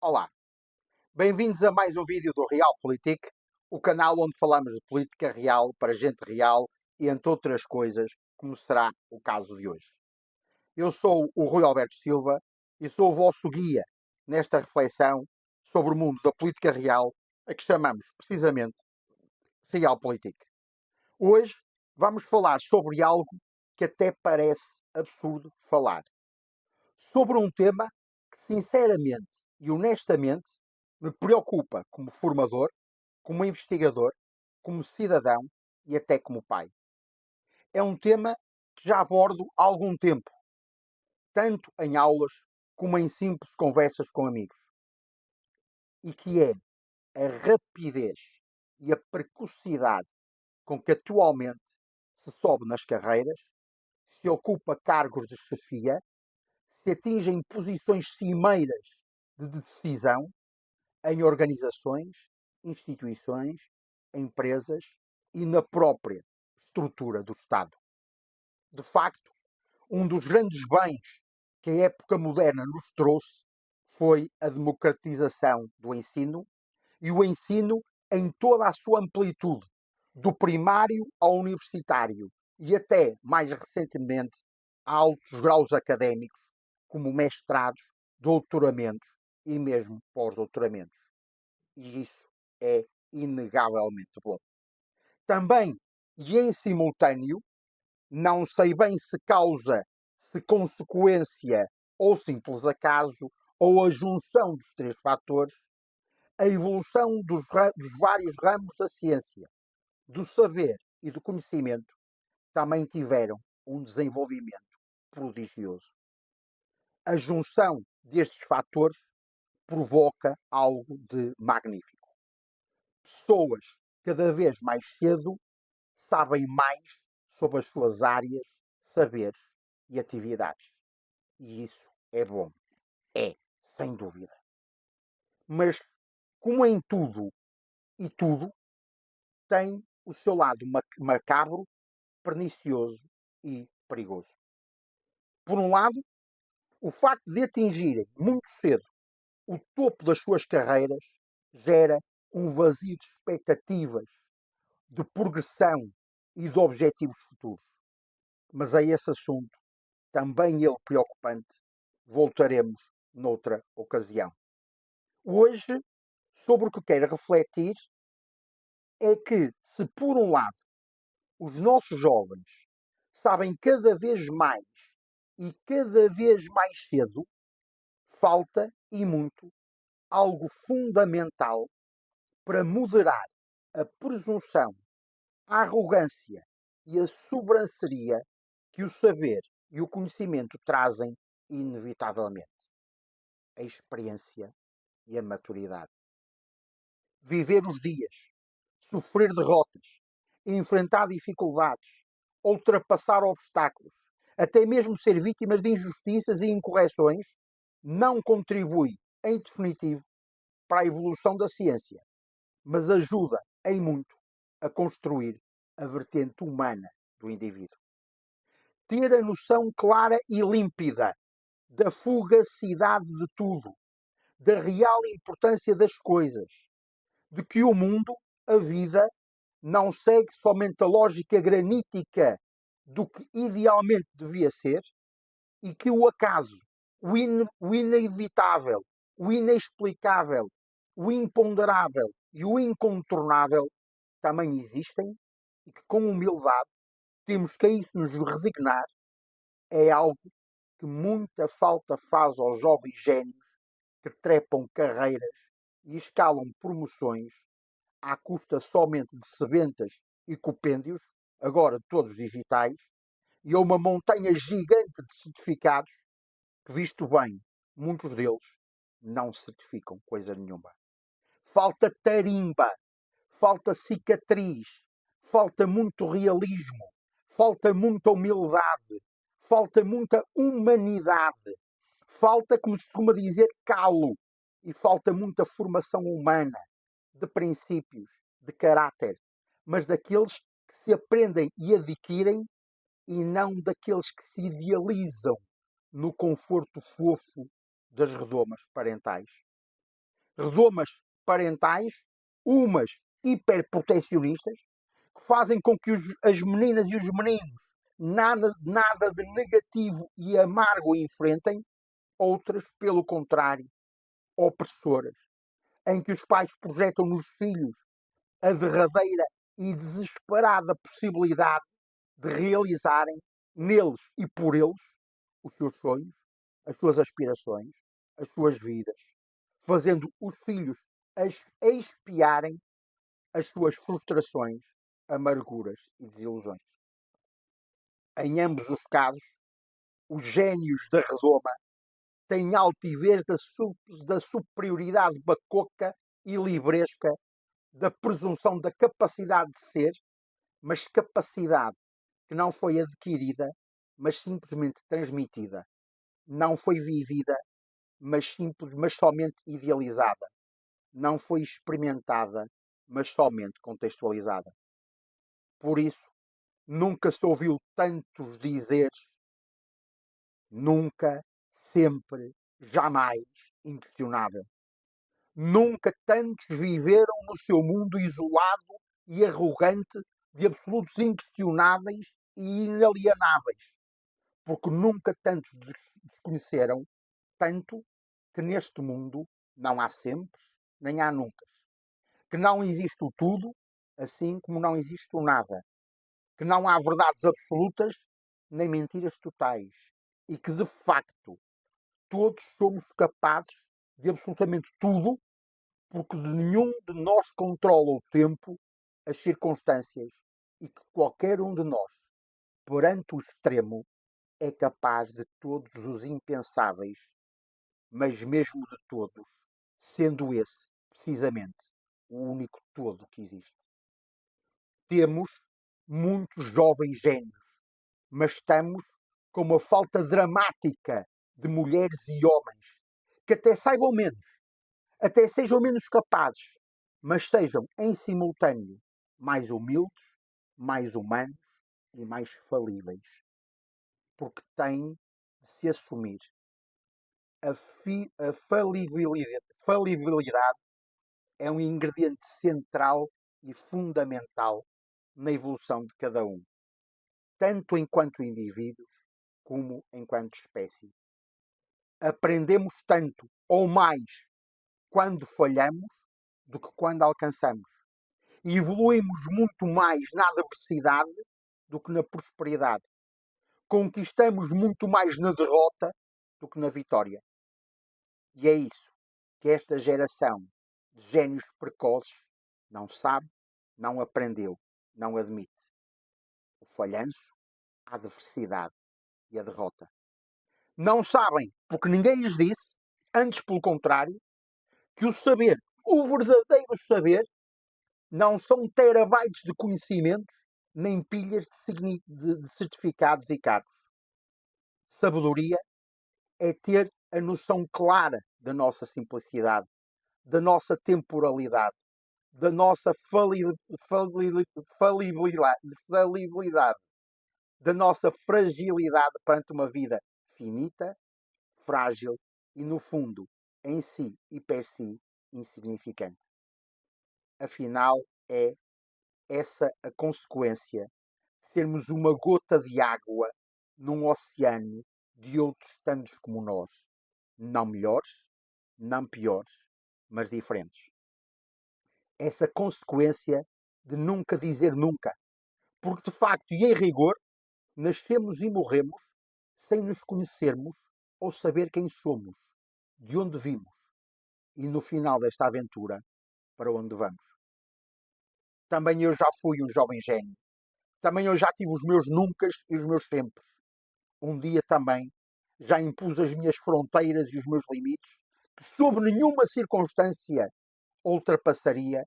Olá, bem-vindos a mais um vídeo do Realpolitik, o canal onde falamos de política real para gente real e entre outras coisas, como será o caso de hoje. Eu sou o Rui Alberto Silva e sou o vosso guia nesta reflexão sobre o mundo da política real, a que chamamos precisamente Realpolitik. Hoje vamos falar sobre algo que até parece absurdo falar. Sobre um tema que sinceramente e honestamente me preocupa como formador, como investigador, como cidadão e até como pai. É um tema que já abordo há algum tempo, tanto em aulas como em simples conversas com amigos, e que é a rapidez e a precocidade com que atualmente se sobe nas carreiras, se ocupa cargos de chefia, se atingem posições cimeiras de decisão em organizações, instituições, empresas e na própria estrutura do Estado. De facto, um dos grandes bens que a época moderna nos trouxe foi a democratização do ensino e o ensino em toda a sua amplitude, do primário ao universitário e até, mais recentemente, a altos graus académicos, como mestrados, doutoramentos e mesmo pós-doutoramentos. E isso é inegavelmente bom. Também, e em simultâneo, não sei bem se causa, se consequência ou simples acaso, ou a junção dos três fatores, a evolução dos vários ramos da ciência, do saber e do conhecimento também tiveram um desenvolvimento prodigioso. A junção destes fatores provoca algo de magnífico. Pessoas cada vez mais cedo sabem mais sobre as suas áreas, saberes e atividades. E isso é bom. É, sem dúvida. Mas, como em tudo e tudo, tem o seu lado macabro, pernicioso e perigoso. Por um lado, o facto de atingirem muito cedo o topo das suas carreiras gera um vazio de expectativas, de progressão e de objetivos futuros. Mas a esse assunto, também ele preocupante, voltaremos noutra ocasião. Hoje, sobre o que quero refletir, é que, se por um lado os nossos jovens sabem cada vez mais e cada vez mais cedo, falta e muito algo fundamental para moderar a presunção, a arrogância e a sobranceria que o saber e o conhecimento trazem inevitavelmente. A experiência e a maturidade. Viver os dias, sofrer derrotas, enfrentar dificuldades, ultrapassar obstáculos, até mesmo ser vítimas de injustiças e incorreções, não contribui, em definitivo, para a evolução da ciência, mas ajuda, em muito, a construir a vertente humana do indivíduo. Ter a noção clara e límpida da fugacidade de tudo, da real importância das coisas, de que o mundo, a vida, não segue somente a lógica granítica do que idealmente devia ser e que o acaso, o inevitável, o inexplicável, o imponderável e o incontornável também existem e que com humildade temos que a isso nos resignar, é algo que muita falta faz aos jovens génios que trepam carreiras e escalam promoções à custa somente de sebentas e compêndios, agora todos digitais, e a uma montanha gigante de certificados que, visto bem, muitos deles não certificam coisa nenhuma. Falta tarimba, falta cicatriz, falta muito realismo, falta muita humildade, falta muita humanidade, Falta, como se costuma dizer, calo. E falta muita formação humana, de princípios, de caráter, mas daqueles que se aprendem e adquirem e não daqueles que se idealizam no conforto fofo das redomas parentais. Redomas parentais, umas hiperprotecionistas, que fazem com que as meninas e os meninos nada de negativo e amargo enfrentem, outras, pelo contrário, opressoras, em que os pais projetam nos filhos a derradeira e desesperada possibilidade de realizarem neles e por eles os seus sonhos, as suas aspirações, as suas vidas, fazendo os filhos expiarem as suas frustrações, amarguras e desilusões. Em ambos os casos, os génios da redoma têm altivez da superioridade bacoca e libresca, da presunção da capacidade de ser, mas capacidade que não foi adquirida, mas simplesmente transmitida. Não foi vivida, mas somente idealizada. Não foi experimentada, mas somente contextualizada. Por isso, nunca se ouviu tantos dizeres nunca, sempre, jamais, inquestionável. Nunca tantos viveram no seu mundo isolado e arrogante de absolutos inquestionáveis e inalienáveis, porque nunca tantos desconheceram tanto que neste mundo não há sempre, nem há nunca. Que não existe o tudo, assim como não existe o nada. Que não há verdades absolutas, nem mentiras totais. E que, de facto, todos somos capazes de absolutamente tudo, porque nenhum de nós controla o tempo, as circunstâncias, e que qualquer um de nós, perante o extremo, é capaz de todos os impensáveis, mas mesmo de todos, sendo esse, precisamente, o único todo que existe. Temos muitos jovens génios, mas estamos com uma falta dramática de mulheres e homens que até saibam menos, até sejam menos capazes, mas sejam em simultâneo mais humildes, mais humanos e mais falíveis. Porque têm de se assumir. A falibilidade é um ingrediente central e fundamental na evolução de cada um, tanto enquanto indivíduos como enquanto espécie. Aprendemos tanto ou mais quando falhamos do que quando alcançamos. E evoluímos muito mais na adversidade do que na prosperidade. Conquistamos muito mais na derrota do que na vitória. E é isso que esta geração de génios precoces não sabe, não aprendeu, não admite. O falhanço, a adversidade e a derrota. Não sabem, porque ninguém lhes disse, antes pelo contrário, que o saber, o verdadeiro saber, não são terabytes de conhecimentos, nem pilhas de certificados e cargos. Sabedoria é ter a noção clara da nossa simplicidade, da nossa temporalidade, da nossa falibilidade, da nossa fragilidade perante uma vida finita, frágil e, no fundo, em si e per si, insignificante. Afinal, é essa a consequência de sermos uma gota de água num oceano de outros tantos como nós. Não melhores, não piores, mas diferentes. Essa consequência de nunca dizer nunca. Porque, de facto e em rigor, nascemos e morremos sem nos conhecermos ou saber quem somos, de onde vimos e, no final desta aventura, para onde vamos. Também eu já fui um jovem gênio. Também eu já tive os meus nuncas e os meus sempre. Um dia também já impus as minhas fronteiras e os meus limites, que sob nenhuma circunstância ultrapassaria,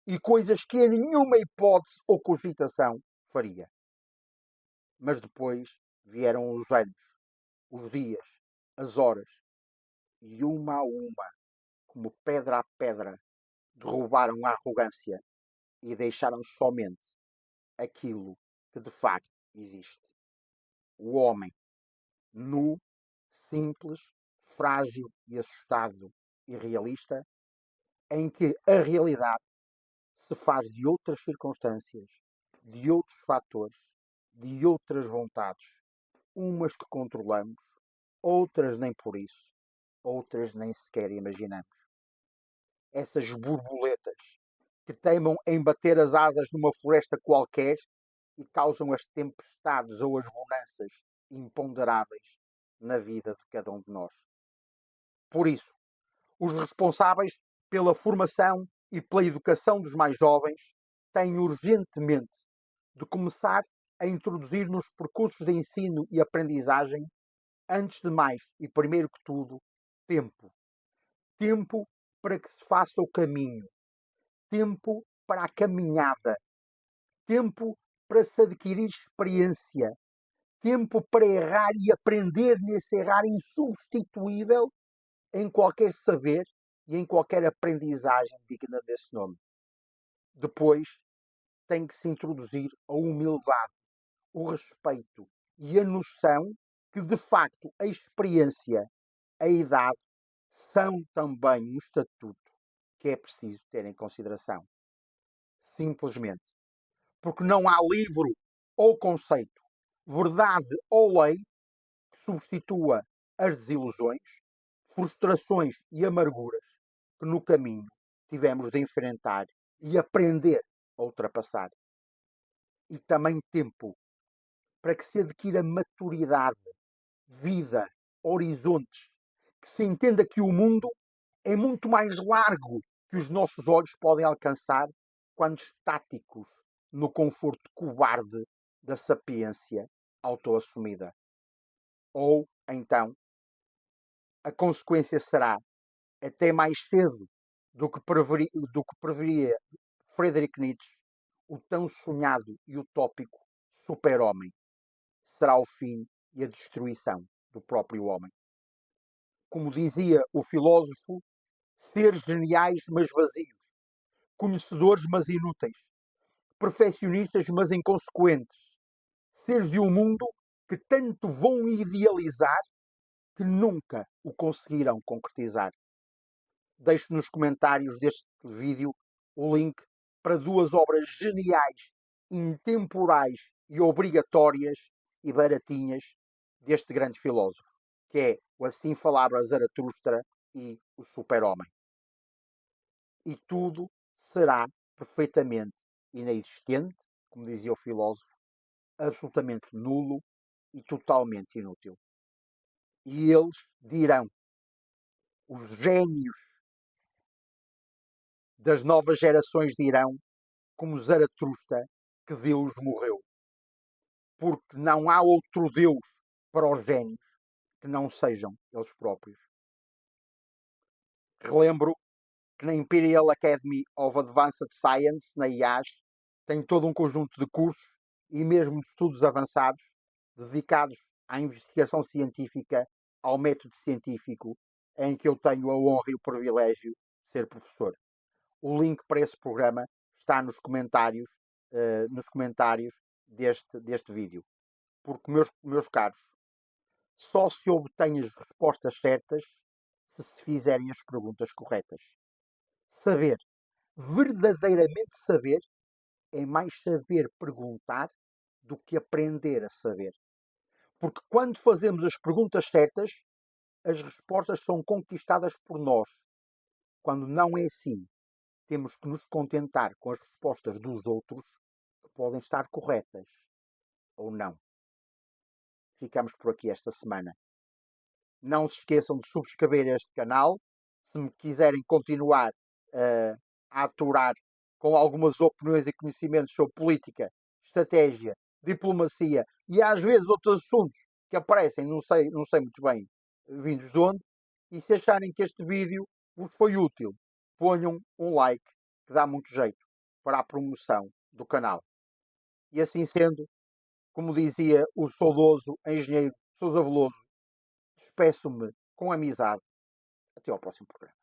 e coisas que em nenhuma hipótese ou cogitação faria. Mas depois vieram os anos, os dias, as horas, e uma a uma, como pedra a pedra, derrubaram a arrogância e deixaram somente aquilo que de facto existe. O homem, nu, simples, frágil e assustado e realista, em que a realidade se faz de outras circunstâncias, de outros fatores, de outras vontades, umas que controlamos, outras nem por isso, outras nem sequer imaginamos. Essas borboletas que teimam em bater as asas numa floresta qualquer e causam as tempestades ou as bonanças imponderáveis na vida de cada um de nós. Por isso, os responsáveis pela formação e pela educação dos mais jovens têm urgentemente de começar a introduzir nos percursos de ensino e aprendizagem, antes de mais e primeiro que tudo, tempo. Tempo para que se faça o caminho. Tempo para a caminhada. Tempo para se adquirir experiência. Tempo para errar e aprender nesse errar insubstituível em qualquer saber e em qualquer aprendizagem digna desse nome. Depois tem que se introduzir a humildade, o respeito e a noção que, de facto, a experiência, a idade, são também um estatuto que é preciso ter em consideração. Simplesmente. Porque não há livro ou conceito, verdade ou lei que substitua as desilusões, frustrações e amarguras que no caminho tivemos de enfrentar e aprender a ultrapassar. E também tempo para que se adquira maturidade, vida, horizontes, que se entenda que o mundo é muito mais largo que os nossos olhos podem alcançar quando estáticos no conforto cobarde da sapiência autoassumida. Ou, então, a consequência será, até mais cedo do que preveria Friedrich Nietzsche, o tão sonhado e utópico super-homem. Será o fim e a destruição do próprio homem. Como dizia o filósofo, seres geniais mas vazios, conhecedores mas inúteis, perfeccionistas mas inconsequentes, seres de um mundo que tanto vão idealizar que nunca o conseguirão concretizar. Deixo nos comentários deste vídeo o link para duas obras geniais, intemporais e obrigatórias e baratinhas deste grande filósofo, que é o Assim Falava Zaratustra e o Super-Homem. E tudo será perfeitamente inexistente, como dizia o filósofo, absolutamente nulo e totalmente inútil. E eles dirão, os génios das novas gerações dirão, como Zaratustra, que Deus morreu. Porque não há outro Deus para os génios que não sejam eles próprios. Relembro que na Imperial Academy of Advanced Science, na IAS, tem todo um conjunto de cursos e mesmo de estudos avançados dedicados à investigação científica, ao método científico, em que eu tenho a honra e o privilégio de ser professor. O link para esse programa está nos comentários deste vídeo. Porque, meus caros, só se obtém as respostas certas se fizerem as perguntas corretas. Saber, verdadeiramente saber, é mais saber perguntar do que aprender a saber. Porque quando fazemos as perguntas certas, as respostas são conquistadas por nós. Quando não é assim, temos que nos contentar com as respostas dos outros, que podem estar corretas ou não. Ficamos por aqui esta semana. Não se esqueçam de subscrever este canal. Se me quiserem continuar a aturar com algumas opiniões e conhecimentos sobre política, estratégia, diplomacia e às vezes outros assuntos que aparecem, não sei muito bem vindos de onde, e se acharem que este vídeo vos foi útil, ponham um like, que dá muito jeito para a promoção do canal. E assim sendo, como dizia o saudoso engenheiro Sousa Veloso, despeço-me com amizade. Até ao próximo programa.